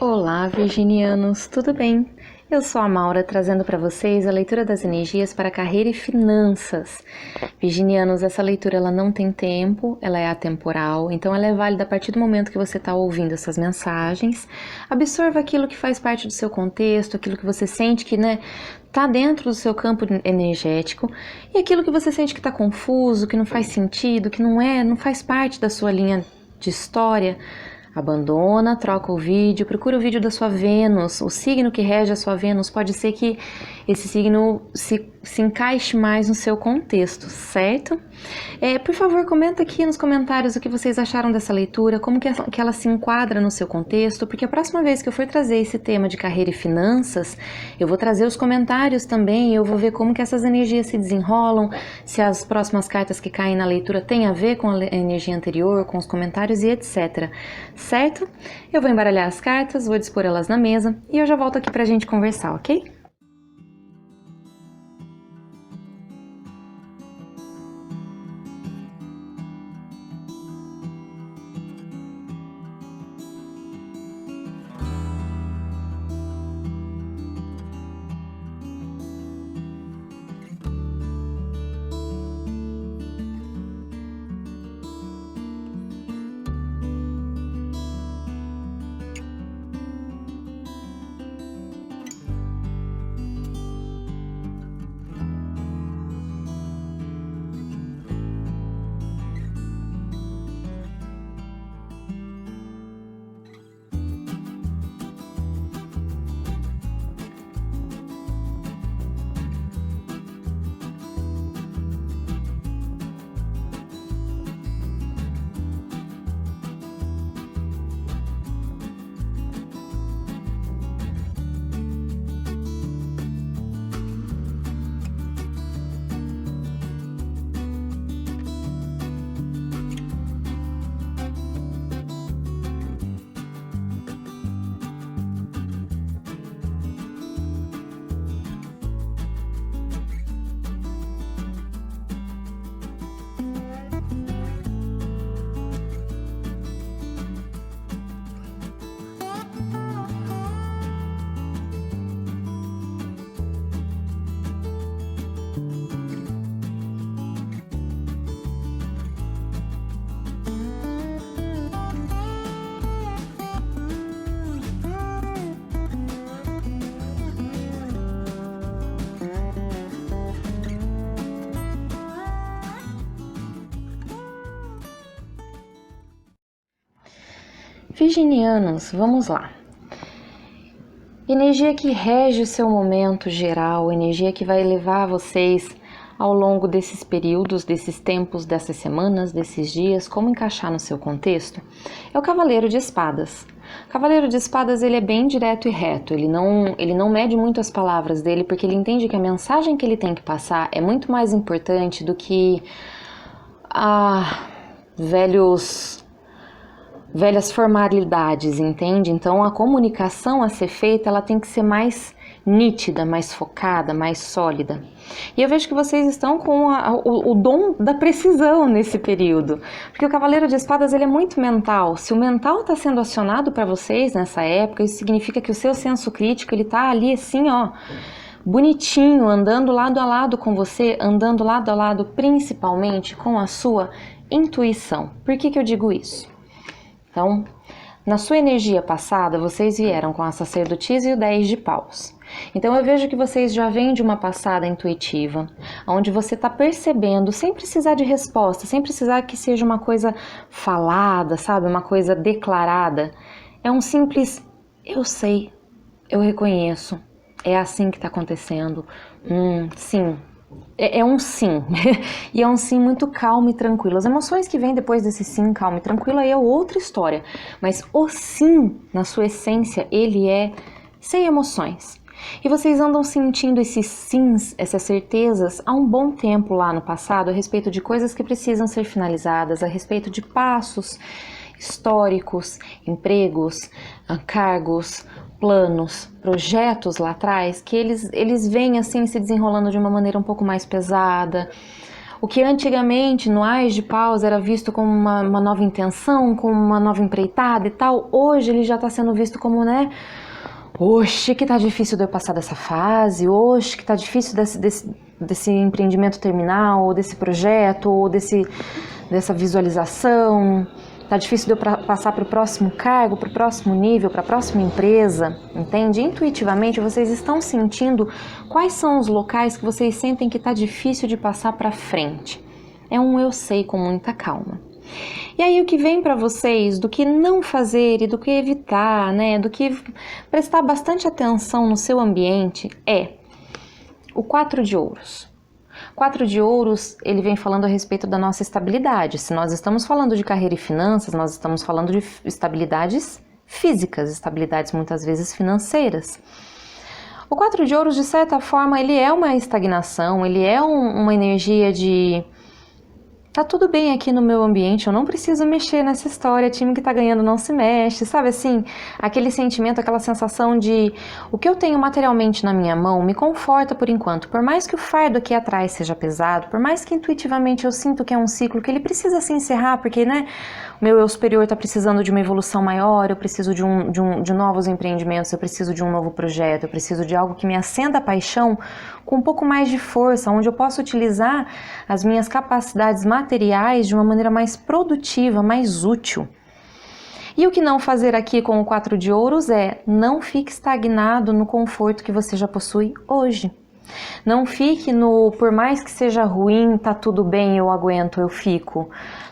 Olá, virginianos, tudo bem? Eu sou a Maura, trazendo para vocês a leitura das energias para carreira e finanças. Virginianos, essa leitura ela não tem tempo, ela é atemporal, então ela é válida a partir do momento que você está ouvindo essas mensagens. Absorva aquilo que faz parte do seu contexto, aquilo que você sente que, tá dentro do seu campo energético, e aquilo que você sente que está confuso, que não faz sentido, que não faz parte da sua linha de história. Abandona, troca o vídeo, procura o vídeo da sua Vênus, o signo que rege a sua Vênus, pode ser que esse signo se encaixe mais no seu contexto, certo? Por favor, comenta aqui nos comentários o que vocês acharam dessa leitura, como que ela se enquadra no seu contexto, porque a próxima vez que eu for trazer esse tema de carreira e finanças, eu vou trazer os comentários também, eu vou ver como que essas energias se desenrolam, se as próximas cartas que caem na leitura têm a ver com a energia anterior, com os comentários e etc. Certo? Eu vou embaralhar as cartas, vou dispor elas na mesa e eu já volto aqui pra gente conversar, ok? Virginianos, vamos lá. Energia que rege o seu momento geral, energia que vai levar vocês ao longo desses períodos, desses tempos, dessas semanas, desses dias, como encaixar no seu contexto, é o Cavaleiro de Espadas. O Cavaleiro de Espadas ele é bem direto e reto, ele não mede muito as palavras dele, porque ele entende que a mensagem que ele tem que passar é muito mais importante do que velhas formalidades, entende? Então a comunicação a ser feita, ela tem que ser mais nítida, mais focada, mais sólida. E eu vejo que vocês estão com o dom da precisão nesse período, porque o Cavaleiro de Espadas ele é muito mental. Se o mental está sendo acionado para vocês nessa época, isso significa que o seu senso crítico ele está ali assim, ó, bonitinho, andando lado a lado com você, andando lado a lado principalmente com a sua intuição. Por que eu digo isso? Então, na sua energia passada, vocês vieram com a sacerdotisa e o 10 de paus. Então, eu vejo que vocês já vêm de uma passada intuitiva, onde você está percebendo, sem precisar de resposta, sem precisar que seja uma coisa falada, sabe? Uma coisa declarada. É um simples, eu sei, eu reconheço, é assim que está acontecendo. Sim. É um sim, e é um sim muito calmo e tranquilo. As emoções que vêm depois desse sim calmo e tranquilo aí é outra história, mas o sim, na sua essência, ele é sem emoções. E vocês andam sentindo esses sims, essas certezas há um bom tempo lá no passado a respeito de coisas que precisam ser finalizadas, a respeito de passos históricos, empregos, cargos, planos, projetos lá atrás, que eles vêm assim se desenrolando de uma maneira um pouco mais pesada, O que antigamente no Ás de Paus era visto como uma nova intenção, como uma nova empreitada e tal, hoje ele já está sendo visto como, né? Oxe, que tá difícil de eu passar dessa fase, oxe, que tá difícil desse empreendimento terminar, ou desse projeto, ou dessa visualização. Tá difícil de eu passar para o próximo cargo, para o próximo nível, para a próxima empresa, entende? Intuitivamente vocês estão sentindo quais são os locais que vocês sentem que tá difícil de passar para frente. É um eu sei com muita calma. E aí o que vem para vocês do que não fazer e do que evitar, né? Do que prestar bastante atenção no seu ambiente é o 4 de ouros. 4 de ouros, ele vem falando a respeito da nossa estabilidade. Se nós estamos falando de carreira e finanças, nós estamos falando de estabilidades físicas, estabilidades muitas vezes financeiras. O 4 de ouros, de certa forma, ele é uma estagnação, ele é uma energia de... Tá tudo bem aqui no meu ambiente, eu não preciso mexer nessa história, time que tá ganhando não se mexe, sabe assim? Aquele sentimento, aquela sensação de o que eu tenho materialmente na minha mão me conforta por enquanto. Por mais que o fardo aqui atrás seja pesado, por mais que intuitivamente eu sinto que é um ciclo que ele precisa se encerrar, porque, né, o meu eu superior tá precisando de uma evolução maior, eu preciso de novos empreendimentos, eu preciso de um novo projeto, eu preciso de algo que me acenda a paixão com um pouco mais de força, onde eu possa utilizar as minhas capacidades materiais de uma maneira mais produtiva, mais útil. E o que não fazer aqui com o 4 de ouros é não fique estagnado no conforto que você já possui hoje. Não fique no, por mais que seja ruim, tá tudo bem, eu aguento, eu fico.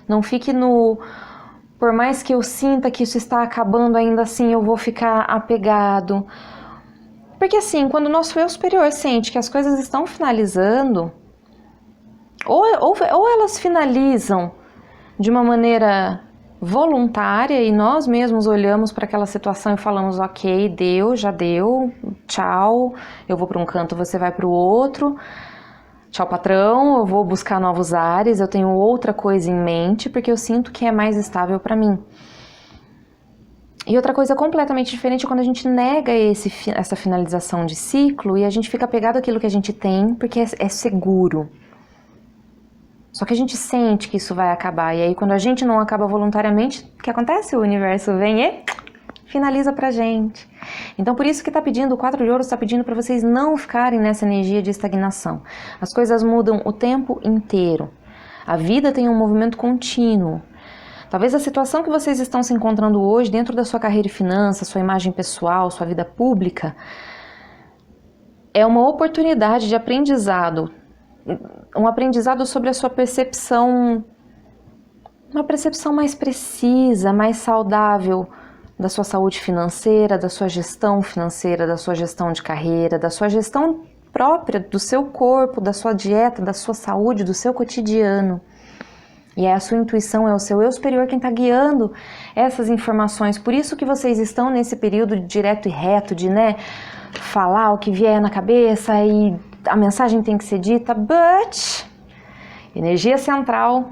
Não fique no, por mais que eu sinta que isso está acabando, ainda assim eu vou ficar apegado. Porque assim, quando o nosso eu superior sente que as coisas estão finalizando, ou elas finalizam de uma maneira voluntária e nós mesmos olhamos para aquela situação e falamos, ok, deu, já deu, tchau, eu vou para um canto, você vai para o outro, tchau patrão, eu vou buscar novos ares, eu tenho outra coisa em mente porque eu sinto que é mais estável para mim. E outra coisa completamente diferente é quando a gente nega essa finalização de ciclo e a gente fica apegado àquilo que a gente tem porque é seguro. Só que a gente sente que isso vai acabar e aí quando a gente não acaba voluntariamente, o que acontece? O universo vem e finaliza pra gente. Então por isso que tá pedindo, o 4 de ouros está pedindo para vocês não ficarem nessa energia de estagnação. As coisas mudam o tempo inteiro. A vida tem um movimento contínuo. Talvez a situação que vocês estão se encontrando hoje dentro da sua carreira e finanças, sua imagem pessoal, sua vida pública, é uma oportunidade de aprendizado, um aprendizado sobre a sua percepção, uma percepção mais precisa, mais saudável da sua saúde financeira, da sua gestão financeira, da sua gestão de carreira, da sua gestão própria, do seu corpo, da sua dieta, da sua saúde, do seu cotidiano. E é a sua intuição, é o seu eu superior quem está guiando essas informações. Por isso que vocês estão nesse período de direto e reto, de, né, falar o que vier na cabeça e a mensagem tem que ser dita, but energia central,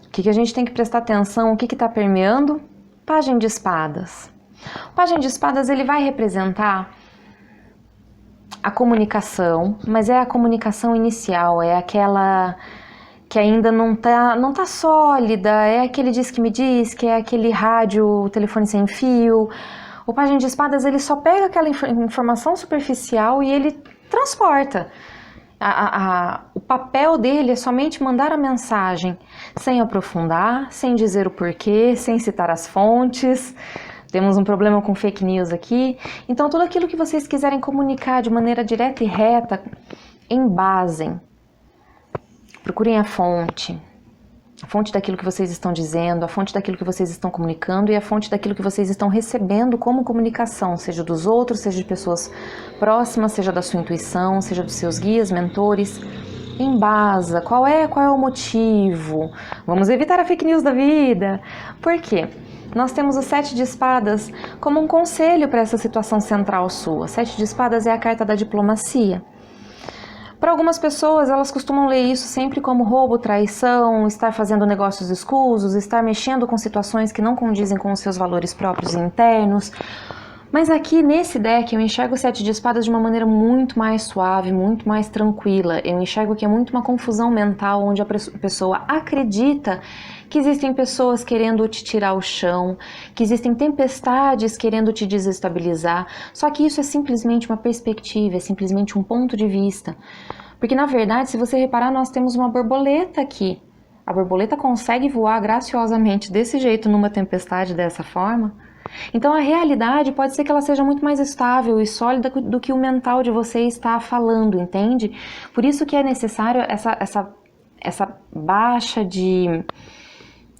o que a gente tem que prestar atenção, o que está permeando? Pajem de espadas. O pajem de espadas, ele vai representar a comunicação, mas é a comunicação inicial, é aquela que ainda não tá sólida, é aquele diz que me diz, que é aquele rádio, telefone sem fio. O pajem de espadas, ele só pega aquela informação superficial e ele transporta. O papel dele é somente mandar a mensagem, sem aprofundar, sem dizer o porquê, sem citar as fontes. Temos um problema com fake news aqui. Então, tudo aquilo que vocês quiserem comunicar de maneira direta e reta, embasem. Procurem a fonte daquilo que vocês estão dizendo, a fonte daquilo que vocês estão comunicando e a fonte daquilo que vocês estão recebendo como comunicação, seja dos outros, seja de pessoas próximas, seja da sua intuição, seja dos seus guias, mentores. Embasa, qual é o motivo? Vamos evitar a fake news da vida. Por quê? Nós temos o 7 de espadas como um conselho para essa situação central sua. 7 de espadas é a carta da diplomacia. Para algumas pessoas, elas costumam ler isso sempre como roubo, traição, estar fazendo negócios escusos, estar mexendo com situações que não condizem com os seus valores próprios e internos. Mas aqui nesse deck eu enxergo o 7 de espadas de uma maneira muito mais suave, muito mais tranquila. Eu enxergo que é muito uma confusão mental, onde a pessoa acredita que existem pessoas querendo te tirar o chão, que existem tempestades querendo te desestabilizar. Só que isso é simplesmente uma perspectiva, é simplesmente um ponto de vista. Porque na verdade, se você reparar, nós temos uma borboleta aqui. A borboleta consegue voar graciosamente desse jeito numa tempestade dessa forma. Então a realidade pode ser que ela seja muito mais estável e sólida do que o mental de você está falando, entende? Por isso que é necessário essa baixa de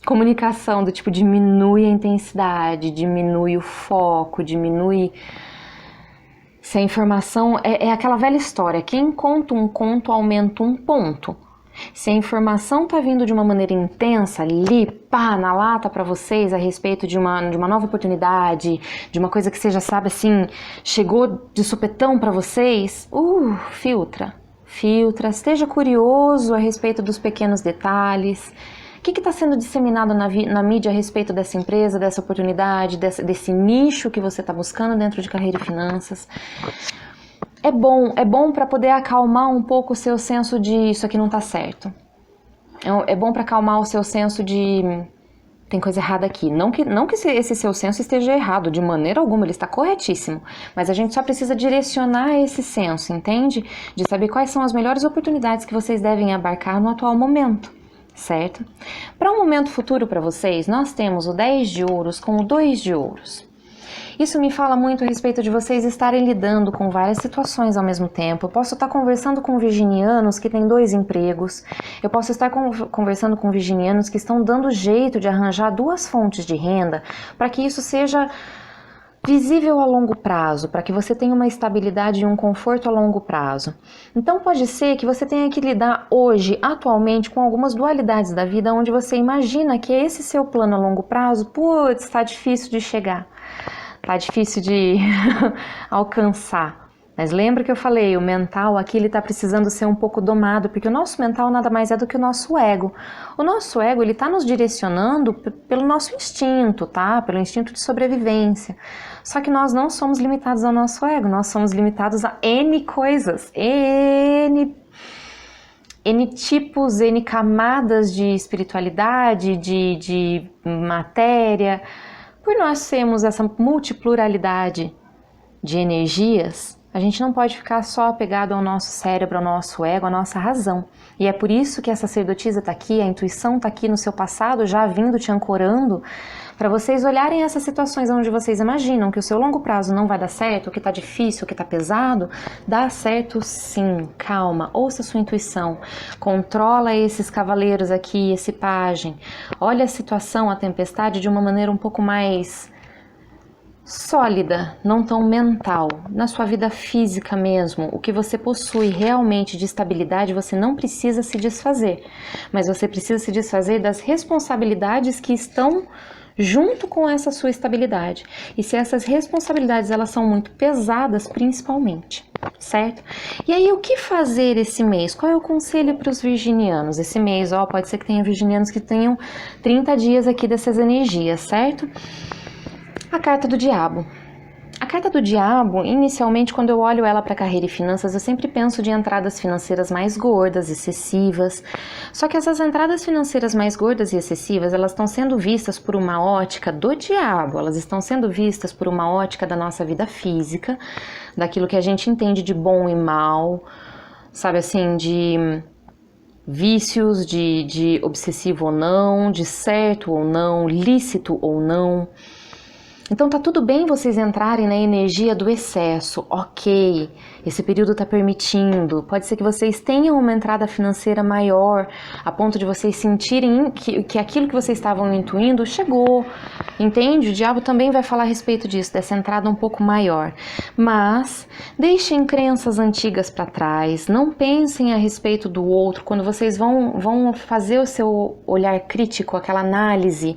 comunicação, do tipo diminui a intensidade, diminui o foco, diminui... Se a informação... É aquela velha história, quem conta um conto aumenta um ponto. Se a informação está vindo de uma maneira intensa, ali, pá, na lata para vocês a respeito de uma nova oportunidade, de uma coisa que você já sabe assim, chegou de supetão para vocês, filtra, esteja curioso a respeito dos pequenos detalhes. O que está sendo disseminado na mídia a respeito dessa empresa, dessa oportunidade, desse nicho que você está buscando dentro de carreira e finanças? É bom para poder acalmar um pouco o seu senso de isso aqui não tá certo. É bom para acalmar o seu senso de tem coisa errada aqui. Não que esse seu senso esteja errado, de maneira alguma, ele está corretíssimo. Mas a gente só precisa direcionar esse senso, entende? De saber quais são as melhores oportunidades que vocês devem abarcar no atual momento, certo? Para um momento futuro para vocês, nós temos o 10 de ouros com o 2 de ouros. Isso me fala muito a respeito de vocês estarem lidando com várias situações ao mesmo tempo. Eu posso estar conversando com virginianos que têm 2 empregos. Eu posso estar conversando com virginianos que estão dando jeito de arranjar 2 fontes de renda para que isso seja visível a longo prazo, para que você tenha uma estabilidade e um conforto a longo prazo. Então pode ser que você tenha que lidar hoje, atualmente, com algumas dualidades da vida onde você imagina que esse seu plano a longo prazo, putz, está difícil de chegar. Tá difícil de alcançar. Mas lembra que eu falei, o mental aqui ele tá precisando ser um pouco domado, porque o nosso mental nada mais é do que o nosso ego. O nosso ego, ele tá nos direcionando pelo nosso instinto, tá? Pelo instinto de sobrevivência. Só que nós não somos limitados ao nosso ego, nós somos limitados a N coisas, N tipos, N camadas de espiritualidade, de matéria. Por nós termos essa multipluralidade de energias, a gente não pode ficar só apegado ao nosso cérebro, ao nosso ego, à nossa razão. E é por isso que a sacerdotisa está aqui, a intuição está aqui no seu passado, já vindo te ancorando, para vocês olharem essas situações onde vocês imaginam que o seu longo prazo não vai dar certo, que está difícil, que está pesado. Dá certo sim, calma, ouça a sua intuição, controla esses cavaleiros aqui, esse pajem, olha a situação, a tempestade de uma maneira um pouco mais sólida, não tão mental, na sua vida física mesmo. O que você possui realmente de estabilidade, você não precisa se desfazer, mas você precisa se desfazer das responsabilidades que estão junto com essa sua estabilidade. E se essas responsabilidades elas são muito pesadas, principalmente, certo? E aí, o que fazer esse mês? Qual é o conselho para os virginianos? Esse mês, pode ser que tenha virginianos que tenham 30 dias aqui dessas energias, certo? A carta do diabo. A carta do diabo, inicialmente, quando eu olho ela para carreira e finanças, eu sempre penso de entradas financeiras mais gordas, excessivas. Só que essas entradas financeiras mais gordas e excessivas, elas estão sendo vistas por uma ótica do diabo, elas estão sendo vistas por uma ótica da nossa vida física, daquilo que a gente entende de bom e mal, sabe assim, de vícios, de obsessivo ou não, de certo ou não, lícito ou não. Então tá tudo bem vocês entrarem na energia do excesso, ok, esse período tá permitindo, pode ser que vocês tenham uma entrada financeira maior, a ponto de vocês sentirem que aquilo que vocês estavam intuindo chegou, entende? O diabo também vai falar a respeito disso, dessa entrada um pouco maior, mas deixem crenças antigas para trás, não pensem a respeito do outro, quando vocês vão fazer o seu olhar crítico, aquela análise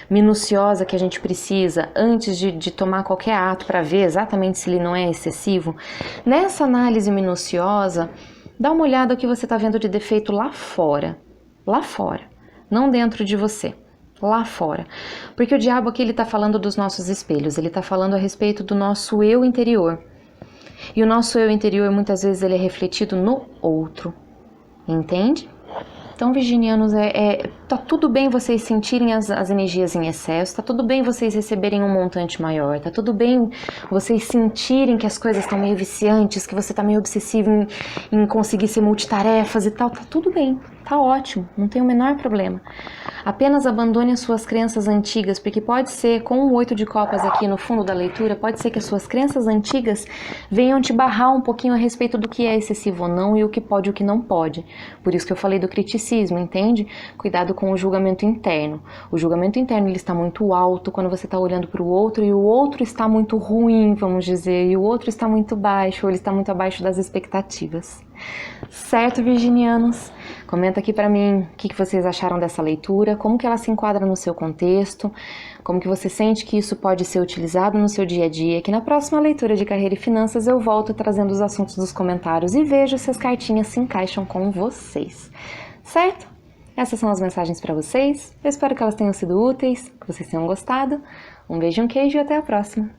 minuciosa que a gente precisa antes de tomar qualquer ato para ver exatamente se ele não é excessivo. Nessa análise minuciosa, dá uma olhada ao que você está vendo de defeito lá fora, não dentro de você, lá fora. Porque o diabo aqui ele tá falando dos nossos espelhos, ele tá falando a respeito do nosso eu interior. E o nosso eu interior muitas vezes ele é refletido no outro, entende? Então, virginianos, tá tudo bem vocês sentirem as energias em excesso, tá tudo bem vocês receberem um montante maior, tá tudo bem vocês sentirem que as coisas estão meio viciantes, que você tá meio obsessivo em conseguir ser multitarefas e tal, tá tudo bem, tá ótimo, não tem o menor problema. Apenas abandone as suas crenças antigas, porque pode ser, com o 8 de copas aqui no fundo da leitura, pode ser que as suas crenças antigas venham te barrar um pouquinho a respeito do que é excessivo ou não e o que pode e o que não pode. Por isso que eu falei do criticismo, entende? Cuidado com o julgamento interno. O julgamento interno ele está muito alto quando você está olhando para o outro e o outro está muito ruim, vamos dizer, e o outro está muito baixo, ou ele está muito abaixo das expectativas. Certo, virginianos? Comenta aqui para mim o que vocês acharam dessa leitura, como que ela se enquadra no seu contexto, como que você sente que isso pode ser utilizado no seu dia a dia, que na próxima leitura de Carreira e Finanças eu volto trazendo os assuntos dos comentários e vejo se as cartinhas se encaixam com vocês. Certo? Essas são as mensagens para vocês, eu espero que elas tenham sido úteis, que vocês tenham gostado. Um beijo e um queijo e até a próxima!